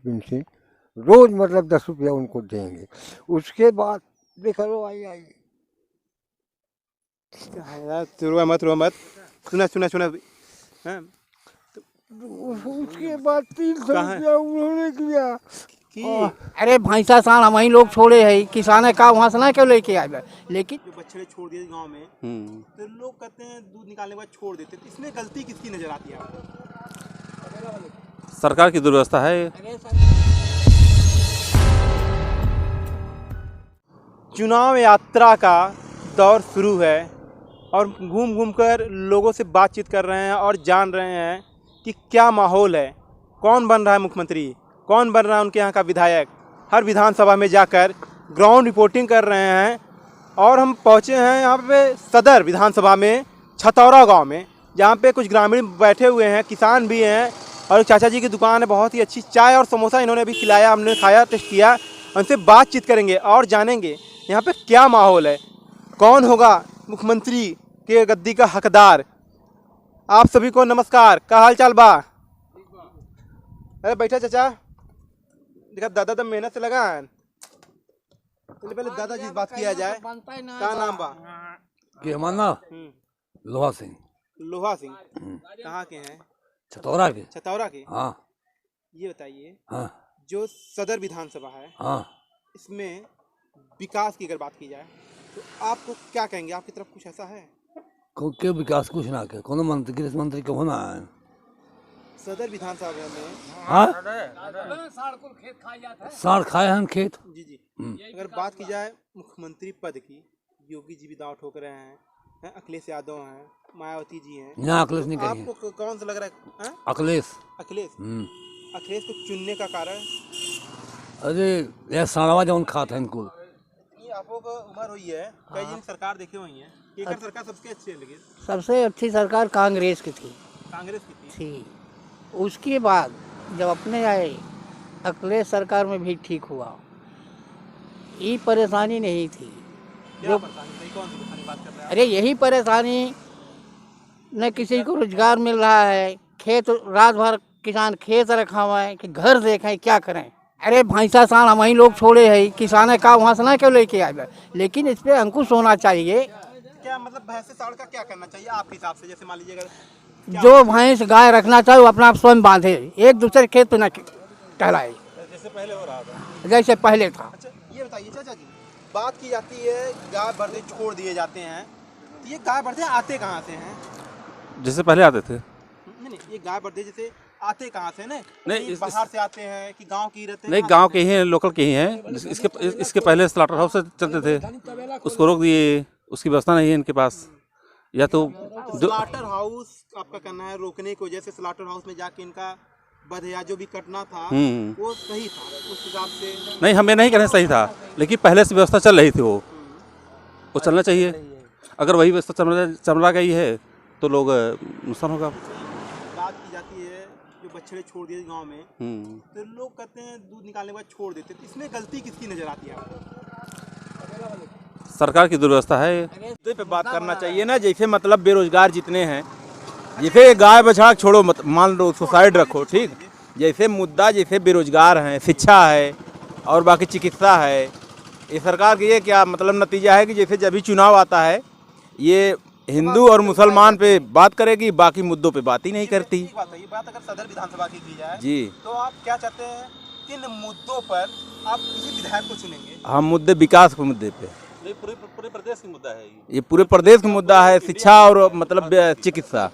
Pension, रोज मतलब 10 रुपया उनको देंगे। उसके बाद देखा लो आई रो मत सुना सुना सुना। हाँ, उसके बाद 300 रुपया उन्होंने किया। अरे भैंसा साल हम ही लोग छोड़े है, किसान का वहाँ से ना क्यों लेके आए, लेकिन जो बछड़े छोड़ दिए गांव में, तो लोग कहते हैं दूध निकालने के बाद छोड़ देते, तो इसमें गलती किसकी नजर आती है आपको? सरकार की दुर्व्यवस्था है। चुनाव यात्रा का दौर शुरू है और घूम घूम कर लोगों से बातचीत कर रहे हैं और जान रहे हैं कि क्या माहौल है, कौन बन रहा है मुख्यमंत्री, कौन बन रहा है उनके यहाँ का विधायक। हर विधानसभा में जाकर ग्राउंड रिपोर्टिंग कर रहे हैं और हम पहुँचे हैं यहाँ पे सदर विधानसभा में छतौरा गांव में, जहाँ पे कुछ ग्रामीण बैठे हुए हैं, किसान भी हैं और एक चाचा जी की दुकान है, बहुत ही अच्छी चाय और समोसा इन्होंने अभी खिलाया, हमने खाया, टेस्ट किया। उनसे बातचीत करेंगे और जानेंगे यहाँ पे क्या माहौल है, कौन होगा मुख्यमंत्री के गद्दी का हकदार। आप सभी को नमस्कार, का हाल चाल बा? अरे बैठा चाचा, देखा दादा तो मेहनत से लगा है। पहले दादाजी से बात किया जाए, क्या नाम बा? कि हमारा नाम लोहा सिंह। लोहा सिंह कहाँ के हैं? छतौरा के। छतौरा के। हाँ। ये बताइए, हाँ। जो सदर विधानसभा है, हाँ। इसमें विकास की अगर बात की जाए तो आपको क्या कहेंगे, आपकी तरफ कुछ ऐसा है? के विकास कुछ ना के, कौन मंत्री कृषि मंत्री को होना है। सदर विधानसभा में हाँ, साढ़ खाए हैं खेत। जी जी, अगर बात की जाए मुख्यमंत्री पद की, योगी जी भी दांव ठोक रहे हैं, अखिलेश यादव हैं, मायावती जी हैं, यहाँ अखिलेश नहीं करेंगे। आपको कौन सा लग रहा है? अखिलेश। अखिलेश। अखिलेश को चुनने का कारण? अरे यह साड़वा जौन खाते हैं इनको। ये आपको उम्र हुई है, कई दिन सरकार देखे हुई है, केकर सरकार सबसे अच्छी लगी? सबसे अच्छी सरकार कांग्रेस की थी। कांग्रेस की थी। उसके बाद जब अपने आए अखिलेश सरकार में भी ठीक हुआ, ये परेशानी नहीं थी। क्या परेशानी? कौन सी परेशानी बात कर रहे हैं? अरे यही परेशानी, न किसी को रोजगार मिल रहा है, खेत रात भर किसान खेत रखा हुआ है कि घर देखें क्या करें। अरे भैंसा साल हम ही लोग छोड़े है, किसान का वहाँ से ना क्यों लेके आए, लेकिन इस पे अंकुश होना चाहिए। क्या मतलब भैंस साढ़ का क्या करना चाहिए आपके हिसाब से? जैसे मान लीजिए अगर जो भैंस गाय रखना चाहिए वो अपना स्वयं बांधे, एक दूसरे खेत पे न टहलाए, जैसे पहले हो रहा था, जैसे पहले था। अच्छा ये बताइए चाचा जी, बात की जाती है गाय बर्दे छोड़ दिए जाते हैं, तो ये गाय बर्दे आते कहाँ से हैं? जैसे पहले आते थे। नहीं, ये गाय बर्दे जैसे आते कहाँ से? नहीं, बाहर से आते हैं कि गांव के ही रहते हैं? नहीं, गांव के ही हैं, लोकल के ही हैं। इसके पहले स्लाटर हाउस से चलते थे, उसको रोक दिए, उसकी व्यवस्था नहीं है इनके पास। या तो स्लाटर हाउस आपका कहना है रोकने की वजह से स्लाटर हाउस में जाके इनका वध या जो भी कटना था वो सही था उस हिसाब से? नहीं, हमें नहीं कहना सही था, लेकिन पहले से व्यवस्था चल रही थी, वो चलना चाहिए। अगर वही व्यवस्था चल गई है तो लोग नुकसान होगा। बात की जाती है जो बछड़े छोड़ दिए गांव में, तो लोग कहते हैं दूध निकालने के बाद छोड़ देते, तो इसमें गलती किसकी नजर आती है आपको? सरकार की दुर्व्यवस्था है। मुद्दे पे बात करना चाहिए ना, जैसे मतलब बेरोजगार जितने हैं, जैसे गाय बछड़ा छोड़ो, मान लो सुसाइड रखो, ठीक, जैसे मुद्दा जैसे बेरोजगार हैं, शिक्षा है और बाकी चिकित्सा है, ये सरकार की ये क्या मतलब नतीजा है कि जैसे जब भी चुनाव आता है ये हिंदू और मुसलमान पे बात करेगी, बाकी मुद्दों पे बात ही नहीं करती। ये बात अगर सदर विधानसभा की जाए जी, तो आप क्या चाहते हैं, किन मुद्दों पर आप किसी विधायक को चुनेंगे? हम मुद्दे विकास के मुद्दे पे, पूरे प्रदेश का मुद्दा है ये पूरे प्रदेश का मुद्दा है, शिक्षा और मतलब चिकित्सा।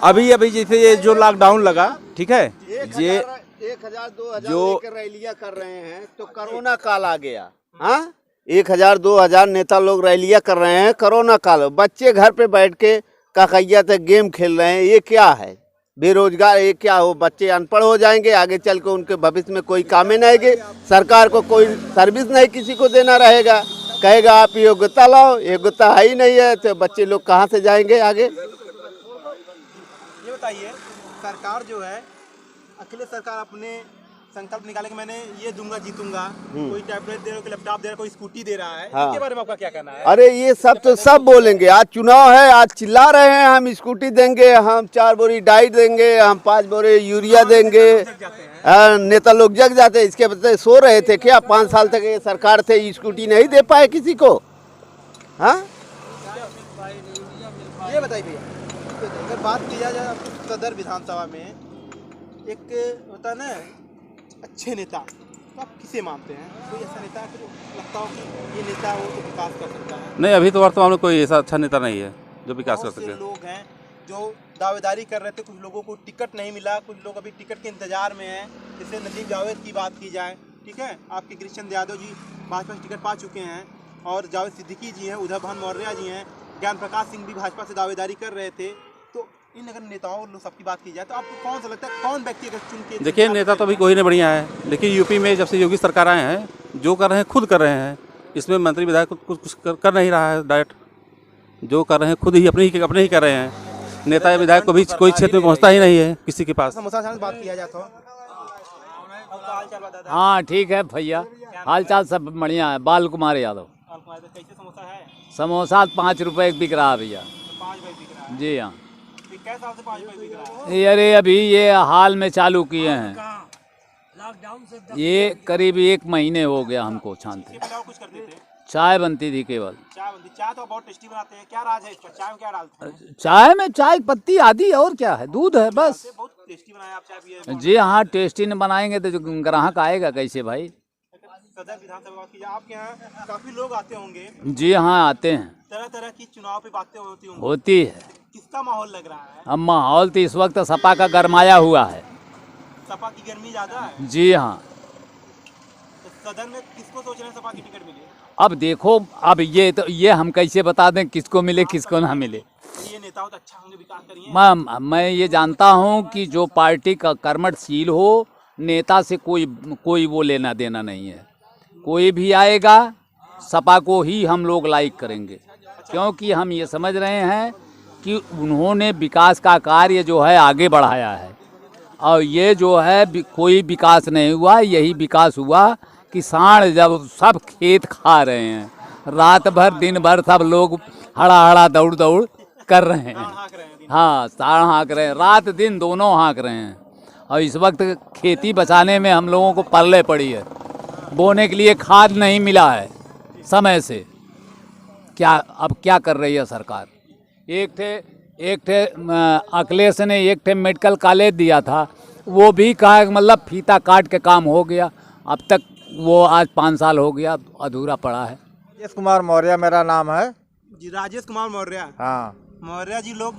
अभी जैसे ये जो लॉकडाउन लगा, ठीक है, ये 1000-2000 लेकर रैलियां कर रहे हैं, तो कोरोना काल आ गया। हाँ, 1000-2000 नेता लोग रैलियां कर रहे हैं, कोरोना काल, बच्चे घर पे बैठ के काकैया तक गेम खेल रहे हैं, ये क्या है? बेरोजगार ये क्या हो? बच्चे अनपढ़ हो जाएंगे, आगे चल के उनके भविष्य में कोई काम नहीं आएंगे, सरकार को कोई सर्विस नहीं किसी को देना रहेगा, कहेगा आप योग्यता लाओ, योग्यता है ही नहीं है, तो बच्चे लोग कहाँ से जाएंगे आगे? ये बताइए, सरकार जो है, अखिलेश सरकार अपने संकल्प निकाले कि मैंने ये दूंगा जीतूंगा, कोई टैबलेट दे रहा है, कोई लैपटॉप दे रहा है, कोई स्कूटी दे रहा है, हाँ। इसके बारे में आपका क्या कहना है? अरे ये सब तो सब बोलेंगे, आज चुनाव है, आज चिल्ला रहे हैं हम स्कूटी देंगे, हम 4 बोरी डाई देंगे, हम 5 बोरी यूरिया देंगे। नेता लोग जग जाते हैं। इसके बदले सो रहे थे क्या? 5 साल तक ये सरकार थे, स्कूटी नहीं दे पाए किसी को। हाँ, ये बताइए भैया, अगर बात की जाए आपकी सदर विधानसभा में, एक होता है ना अच्छे नेता, तो आप किसे मानते हैं? कोई ऐसा नेता आपको लगता हो कि ये नेता वो तो विकास कर सकता है? नहीं, अभी तो वर्तमान में कोई ऐसा अच्छा नेता नहीं है जो विकास कर बहुत से सके। लोग हैं जो दावेदारी कर रहे थे, कुछ लोगों को टिकट नहीं मिला, कुछ लोग अभी टिकट के इंतजार में हैं। जैसे नजीब जावेद की बात की जाए, ठीक है, आपके कृष्ण यादव जी भाजपा से टिकट पा चुके हैं, और जावेद सिद्दीकी जी हैं, उधर भान मौर्य जी हैं, ज्ञान प्रकाश सिंह भी भाजपा से दावेदारी कर रहे थे। तो इन अगर नेताओं लोग सबकी बात की जाए तो आपको कौन सा लगता है, कौन व्यक्ति अगर चुन के? देखिए, नेता तो अभी कोई नहीं बढ़िया है, लेकिन यूपी में जब से योगी सरकार आए हैं, जो कर रहे हैं खुद कर रहे हैं। इसमें मंत्री विधायक कुछ कर नहीं रहा है। डायरेक्ट जो कर रहे हैं खुद ही अपने ही कर रहे हैं। नेता या विधायक को भी कोई क्षेत्र में पहुंचता ही नहीं है किसी के पास। समोसा से बात किया जाए तो हाँ ठीक है भैया, हाल चाल सब बढ़िया है। बाल कुमार यादव। कैसे समोसा है? समोसा 5 रुपए बिक रहा है भैया। 5 रुपए बिक रहा है। जी हाँ, कैसे साल से 5 रुपए बिक रहा है? ये अरे अभी ये हाल में चालू किए हैं, ये करीब 1 महीने हो गया हमको छानते। इसके पहले और कुछ करते थे? चाय बनती थी केवल। चाय बनती, चाय तो बहुत टेस्टी बनाते हैं। क्या राज है इसका? चाय में क्या डालते हैं? चाय में चाय पत्ती आदि और क्या है, दूध है बस। बहुत टेस्टी बनाया आप चाय पिए। जी हाँ, टेस्टी न बनाएंगे तो जो ग्राहक आएगा कैसे भाई। सदर विधानसभा बात की जाए, आपके यहाँ काफी लोग आते होंगे, जी हाँ आते हैं, तरह तरह की चुनाव पे बातें होती होंगी, होती है। किसका माहौल लग रहा है? अब माहौल तो इस वक्त सपा का गरमाया हुआ है। सपा की गर्मी ज्यादा है? जी हाँ। तो सदन में किसको सोच रहे हैं सपा की टिकट मिले? अब देखो, अब ये हम कैसे बता दें किसको मिले किसको ना मिले। ये नेता हो तो अच्छा होंगे, विकास करिए। मैं ये जानता हूँ कि जो पार्टी का कर्मठशील हो, नेता से कोई वो लेना देना नहीं है। कोई भी आएगा सपा को ही हम लोग लाइक करेंगे, क्योंकि हम ये समझ रहे हैं कि उन्होंने विकास का कार्य जो है आगे बढ़ाया है। और ये जो है कोई विकास नहीं हुआ, यही विकास हुआ कि सांड जब सब खेत खा रहे हैं, रात भर दिन भर सब लोग हड़ा दौड़ कर रहे हैं। हाँ, साढ़ हाँक रहे हैं, रात दिन दोनों हाँक रहे हैं। और इस वक्त खेती बचाने में हम लोगों को पल्ले पड़ी है। बोने के लिए खाद नहीं मिला है समय से। अब क्या कर रही है सरकार? एक थे अखिलेश ने एक थे मेडिकल कॉलेज दिया था, वो भी कहा मतलब फीता काट के काम हो गया। अब तक वो आज 5 साल हो गया अधूरा पड़ा है। राजेश कुमार मौर्य मेरा नाम है जी। राजेश कुमार मौर्य। हाँ। मौर्य जी, लोग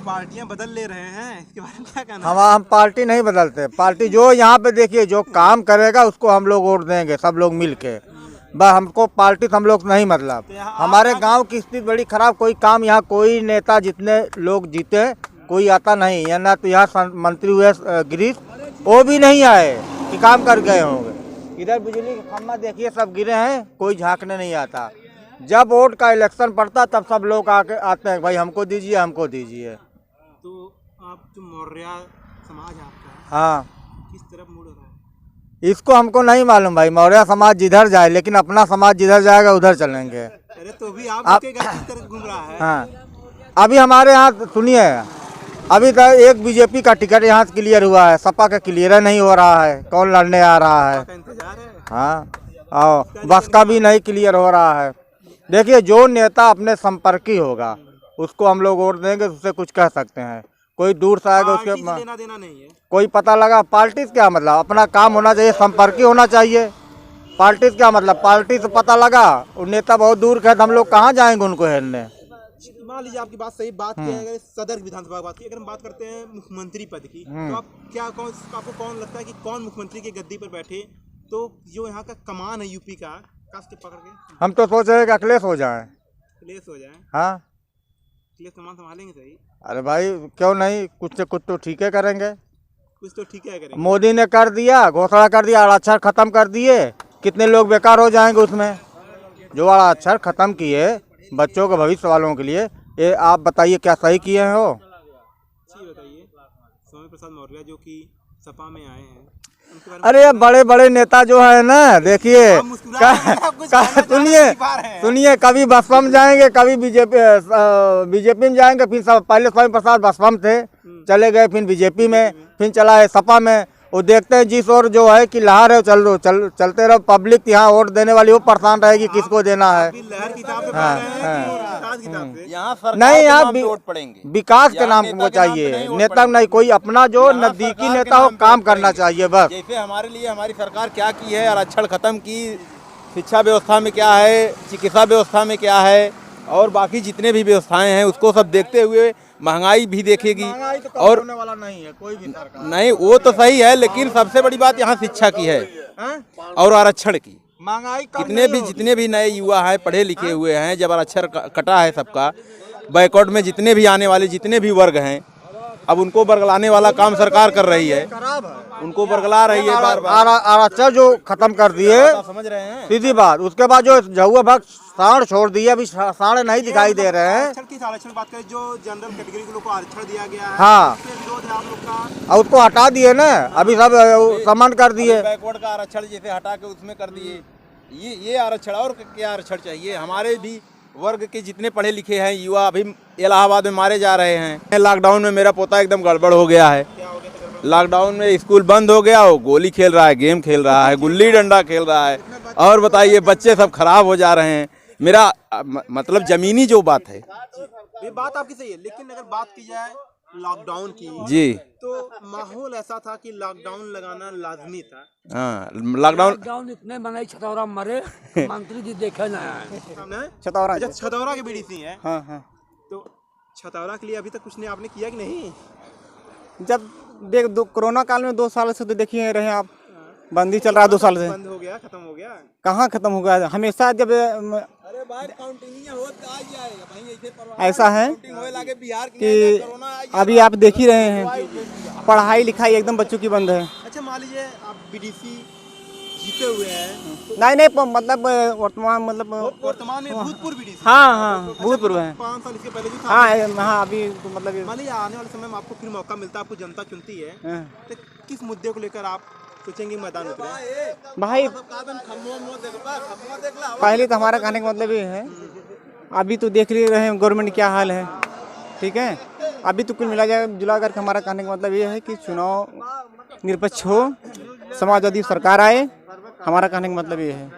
पार्टियां बदल ले रहे हैं, इसके बारे में क्या कहना? हम पार्टी नहीं बदलते। पार्टी जो यहाँ पे देखिए जो काम करेगा उसको हम लोग वोट देंगे, सब लोग मिल के। बस हमको पार्टी से हम लोग नहीं मतलब। हमारे गांव की स्थिति बड़ी खराब, कोई काम यहाँ कोई नेता जितने लोग जीते कोई आता नहीं है ना। तो यहाँ मंत्री हुए गिरीश, वो भी नहीं आए कि काम कर गए होंगे। इधर बिजली के खम्भा देखिए सब गिरे हैं, कोई झांकने नहीं आता। जब वोट का इलेक्शन पड़ता तब सब लोग आते हैं, भाई हमको दीजिए हमको दीजिए। तो आप जो मौर्य समाज आपका, हाँ, किस तरफ मुड़ रहा है? इसको हमको नहीं मालूम भाई। मौर्य समाज जिधर जाए, लेकिन अपना समाज जिधर जाएगा उधर चलेंगे। अरे तो भी आप किस तरफ घूम रहा है? हाँ, अभी हमारे यहाँ सुनिए, अभी तक एक बीजेपी का टिकट यहाँ क्लियर हुआ है, सपा का क्लियर नहीं हो रहा है। कौन लड़ने आ रहा है? इंतजार है। हाँ, और बस का भी नहीं क्लियर हो रहा है। देखिए, जो नेता अपने संपर्की होगा उसको हम लोग वोट देंगे, उससे कुछ कह सकते हैं। कोई दूर से आएगा उसके लेना देना नहीं है। कोई पता लगा पार्टी से क्या मतलब, अपना काम होना चाहिए, संपर्की होना चाहिए। पार्टी से क्या मतलब, पार्टी से पता लगा वो नेता बहुत दूर का है तो हम लोग कहाँ जाएंगे उनको हेरने। मान लीजिए आपकी बात सही, बात की अगर सदर विधानसभा बात की, अगर हम बात करते हैं मुख्यमंत्री पद की, तो आपको कौन लगता है कि कौन मुख्यमंत्री की गद्दी पर बैठे तो जो यहाँ का कमान है यूपी का, कस के पकड़ के? हम तो सोच रहे हैं कि अखिलेश हो जाए। अखिलेश हो जाए? हाँ, अखिलेश कमान संभालेंगे सही? अरे भाई क्यों नहीं, कुछ से कुछ तो ठीक है करेंगे। कुछ तो ठीक है करेंगे। मोदी ने कर दिया, घोषणा कर दिया, अक्षर खत्म कर दिए, कितने लोग बेकार हो जाएंगे उसमें। जो अक्षर खत्म किए बच्चों के भविष्य वालों के लिए, ये आप बताइए क्या सही किए हैं हो? जी बताइए। स्वामी प्रसाद मौर्य जो कि सपा में आए हैं, अरे ये बड़े बड़े नेता जो है ना, देखिए आप मुस्कुरा रहे हैं, आप कुछ कहना चाहना सुनिए नहीं पा रहे हैं। सुनिए, कभी बसपा में जाएंगे, कभी बीजेपी में जाएंगे, फिर सब पहले स्वामी प्रसाद बसपा में थे, चले गए, फिर बीजेपी में, फिर चला है सपा में। वो देखते हैं जिस और जो है कि लहर है चलते रहो, पब्लिक यहाँ वोट देने वाली वो परेशान रहेगी किसको देना है। अभी लहर किताब से पढ़ रहे हैं कि विकास किताब से? यहाँ सरकार नहीं, के यहाँ नाम पे वोट पड़ेंगे। विकास के यहाँ नाम नेता को के नाम पे चाहिए, नहीं वोट नेता पड़ेंगे। नहीं, कोई अपना जो यहाँ नजदीकी सरकार नेता के हो नाम पे काम वोट करना पड़ेंगे। चाहिए बस। जैसे हमारे लिए हमारी सरकार क्या की है, आरक्षण खत्म की, शिक्षा व्यवस्था में क्या है, चिकित्सा व्यवस्था में क्या है, और बाकी जितने भी व्यवस्थाएं हैं उसको सब देखते हुए महंगाई भी देखेगी। और होने वाला नहीं है कोई भी सरकार। नहीं, वो तो सही है, लेकिन सबसे बड़ी बात यहाँ शिक्षा की है और आरक्षण की। महंगाई जितने भी नए युवा हैं, पढ़े लिखे हुए हैं, जब आरक्षण कटा है सबका, बैकवर्ड में जितने भी आने वाले जितने भी वर्ग हैं, अब उनको बरगलाने वाला काम सरकार कर रही है, उनको बरगला रही है बार बार। आरक्षण जो खत्म कर दिए, समझ रहे हैं? सीधी बात। उसके बाद जो जहुआ भाग साढ़ छोड़ दिए, अभी साढ़े नहीं दिखाई दे रहे हैं। आरक्षण की आरक्षण की बात करें, जो जनरल कैटेगरी के लोगों को आरक्षण दिया गया है, हाँ। उसके विरोध है आप लोग का? और उसको हटा दिए ना, अभी सब समान कर दिए। बैकवर्ड का आरक्षण जैसे हटा के उसमें कर दिए, ये आरक्षण। और क्या आरक्षण चाहिए? हमारे भी वर्ग के जितने पढ़े लिखे हैं युवा अभी इलाहाबाद में मारे जा रहे हैं। लॉकडाउन में मेरा पोता एकदम गड़बड़ हो गया है। लॉकडाउन में स्कूल बंद हो गया, वो गोली खेल रहा है, गेम खेल रहा है, गुल्ली डंडा खेल रहा है, और बताइए बच्चे सब खराब हो जा रहे हैं। मेरा मतलब जमीनी जो बात है, ये बात आपकी सही है, लेकिन अगर बात की जाए लॉकडाउन की जी, तो माहौल ऐसा था कि लॉकडाउन लगाना लाजमी था। हाँ, लॉकडाउन इतने बनाई छतौरा मरे, मंत्री जी देखे ना आए। छतौरा अच्छा, छतौरा के बीडीसी हैं। हाँ हाँ। तो छतौरा के लिए अभी तक कुछ नहीं आपने किया कि नहीं? जब कोरोना काल में 2 साल से तो देखिए रहे आप, बंदी चल रहा है 2 साल से। बंद हो गया, खत्म हो गया? कहाँ खत्म हो गया? हमेशा जब अरे भाई काउंटिंग हो आ जाएगा भाई, ऐसे ऐसा है बिहार कि अभी आप देख ही रहे हैं, पढ़ाई लिखाई एकदम बच्चों की बंद है। अच्छा, मान लीजिए आप बीडीसी जीते हुए हैं, नहीं मतलब वर्तमान वर्तमान में भूतपूर्व बीडीसी। हाँ हाँ, भूतपूर्व है। 5 साल इसके पहले भी था। हाँ हाँ, अभी तो मतलब मान लीजिए आने वाले समय में आपको फिर मौका मिलता है, आपको जनता चुनती है, तो किस मुद्दे को लेकर आप सोचेंगे मैदान उतरे? भाई पहले तो हमारा कहने का मतलब ये है, अभी तो देख रहे हैं गवर्नमेंट क्या हाल है, ठीक है। अभी तो कुल जुला कर हमारा कहने का मतलब ये है कि चुनाव निष्पक्ष हो, समाजवादी सरकार आए, हमारा कहने का मतलब ये है,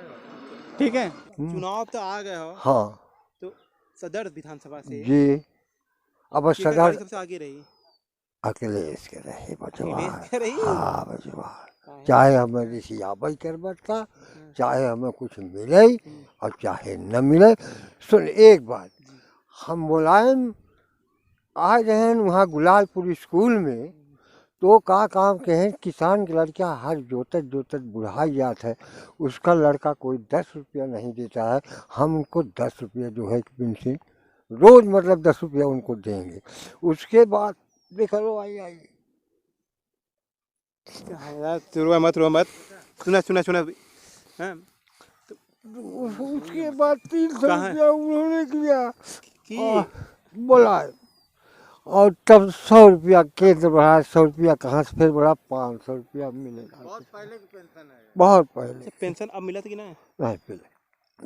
ठीक है। चुनाव तो आ गए हो, हाँ तो सदर विधानसभा से जी। अब किसका सदर गाड़ी सबसे आगे रही? अखिलेश के रहे बचवा। अखिलेश के रही? हाँ बचवा, चाहे हमें ऋषियाबाई करबट का, चाहे हमें कुछ मिले और चाहे न मिले। सुन एक बात, हम मुलायम आए रहे वहाँ गुलालपुर स्कूल में, तो का काम के हैं किसान के लड़का हर जोतत बुढ़ाई जात है, उसका लड़का कोई 10 रुपया नहीं देता है। हम उनको 10 रुपया जो है पेंशन रोज़ मतलब 10 रुपया उनको देंगे। उसके बाद देखो लो आई रो मत सुना हाँ। उसके बाद 300 कहाँ है? रुपया उन्होंने किया कि बोला, और तब 100 रुपया केंद्र बढ़ा, 100 रुपया कहाँ से फिर बढ़ा, 500 रुपया मिलेगा। बहुत पहले की पेंशन है, बहुत पहले। पेंशन अब मिला था कि नहीं? नहीं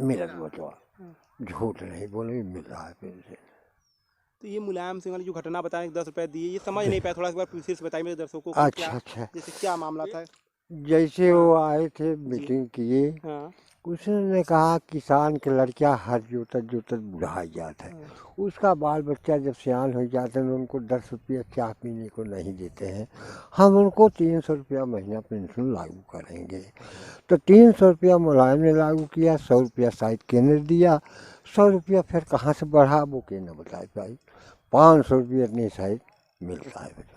मिला बचवा, झूठ नहीं बोले, मिल रहा है पेंशन। तो ये मुलायम सिंह वाली जो घटना बताने 10 रुपए दिए, ये समझ नहीं पाया, थोड़ा सा फिर से बताइए मेरे दर्शकों को। अच्छा अच्छा, जैसे क्या मामला था? जैसे वो आए थे मीटिंग किए, हाँ। उसने कहा किसान के लड़का हर जोतत बुढ़ा जाता है, उसका बाल बच्चा जब सियान हो जाते हैं उनको 10 रुपया चाय पीने को नहीं देते हैं, हम उनको 300 रुपया महीना पेंशन लागू करेंगे। तो 300 रुपया मुलायम ने लागू किया, 100 रुपया शायद केंद्र दिया, 100 रुपया फिर कहाँ से बढ़ा वो केंद्र बता पाई, 500 रुपया इतने शायद मिलता है।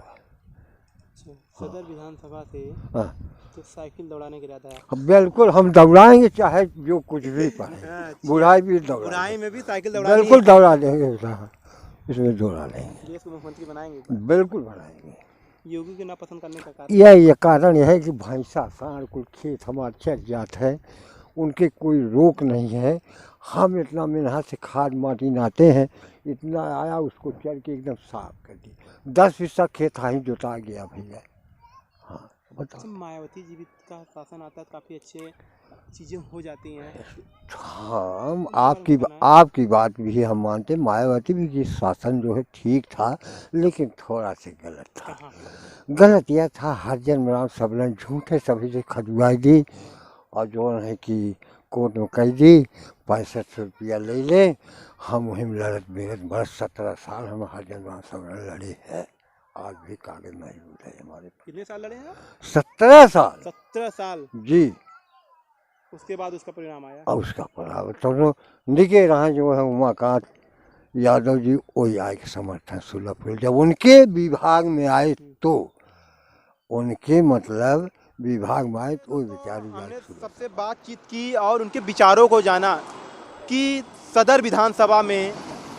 सदर विधानसभा से हाँ तो साइकिल दौड़ाने के इरादा है? बिल्कुल, हम दौड़ाएंगे चाहे जो कुछ भी पड़े, बुढ़ाई भी दौड़ा, बुराई में भी साइकिल दौड़ानी बिल्कुल दौड़ा देंगे, इसमें दौड़ा लेंगे, देश को मुख्यमंत्री बनाएंगे? बिल्कुल बनाएंगे। योगी को ना पसंद करने का कारण? यह कारण यह है कि भैंसा साढ़ कुल खेत हमारे चल जाते हैं, उनके कोई रोक नहीं है। हम इतना मेहनत से खाद माटी नाते हैं, इतना आया उसको चल के एकदम साफ कर दी, 10 हिस्सा खेत ही जोता गया भैया। हाँ बताओ। मायावती जी भी का शासन आता है, काफ़ी अच्छे चीज़ें हो जाती हैं। हाँ, आपकी बात भी हम मानते, मायावती भी की शासन जो है ठीक था, लेकिन थोड़ा सा गलत था। गलत यह था, हरिजन राम सब ने झूठे सभी से खजुआई दी, और जो है कि कोर्ट में कह दी 65 रुपया ले लें, हम वहीं लड़त बेहद बरस 17 साल हम हरिजन राम सब ने लड़े हैं, आज भी कागज मौजूद है हमारे पास। कितने साल लड़े हैं? 17 साल। 17 साल। जी। उसके बाद उसका परिणाम आया। और उसका परिणाम तो निके रहा जो है उमाकांत यादव जी, वही आए के समर्थन सुलभ, जब उनके विभाग में आए तो उनके मतलब विभाग में आए तो बेचारी हमने सबसे बातचीत की और उनके विचारों को जाना कि सदर विधानसभा में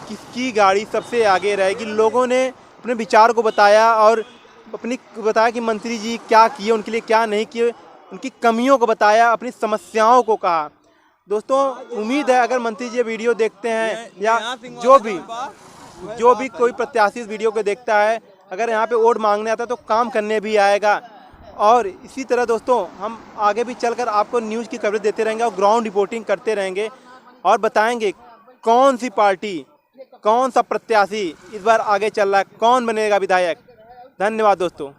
किसकी गाड़ी सबसे आगे रहेगी। लोगों ने अपने विचार को बताया और अपनी बताया कि मंत्री जी क्या किए, उनके लिए क्या नहीं किए, उनकी कमियों को बताया, अपनी समस्याओं को कहा। दोस्तों, उम्मीद है अगर मंत्री जी वीडियो देखते हैं या जो भी कोई प्रत्याशी इस वीडियो को देखता है, अगर यहाँ पे वोट मांगने आता है तो काम करने भी आएगा। और इसी तरह दोस्तों हम आगे भी चलकर आपको न्यूज़ की कवरेज देते रहेंगे और ग्राउंड रिपोर्टिंग करते रहेंगे और बताएंगे कौन सी पार्टी, कौन सा प्रत्याशी इस बार आगे चल रहा है, कौन बनेगा विधायक। धन्यवाद दोस्तों।